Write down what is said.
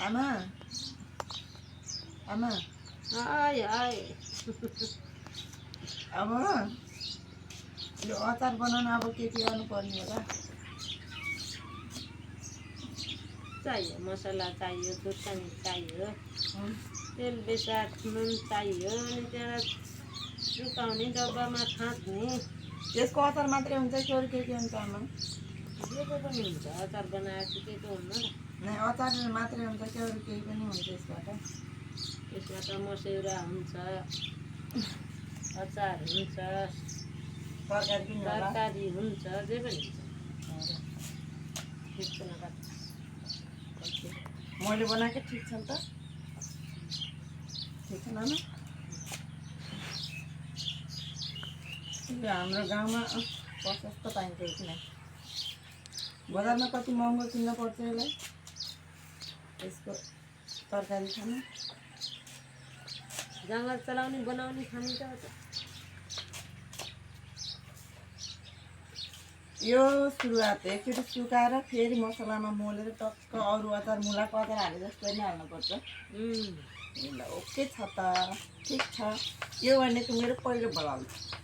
आमा आमा आय आय अब यो अचार बनाउन अब के गर्नुपर्ने होला? चाहियो मसला चाहियो खुर्सानी चाहियो तेल बेसार नुन चाहियो अनि त्यहाँबाट सुकाउने डब्बामा खाँच्ने त्यसको अचार मात्रै हुन्छ कि अरू के हुन्छ आमा? जेको पनि हुन्छ अचार बनाएपछि के हुन्न र नै अचार मात्रै हुन्छ कि अरू केही पनि हुन्छ यसबाट? त्यसबाट मस्यौरा हुन्छ अचार हुन्छ तरकारी पनि होला? तरकारी हुन्छ जे पनि हुन्छ मैले बनाएकै ठिक छ नि त? ठिक छ नाना? हाम्रो गाउँमा प्रशस्त पाइन्छ किन? बजारमा कति महँगो किन्न पर्छ यसलाई? यसको तरकारी खानु जङ्गल चलाउने बनाउने खाने त यो सुरुवात एकचोटि सुकाएर फेरि मसलामा मोलेर टक्क अरू अचार मुलाको अचार हाले जस्तो नै हाल्नुपर्छ। ल ओके छ त, ठिक छ। यो भनेको मेरो पहिलो भ्लग।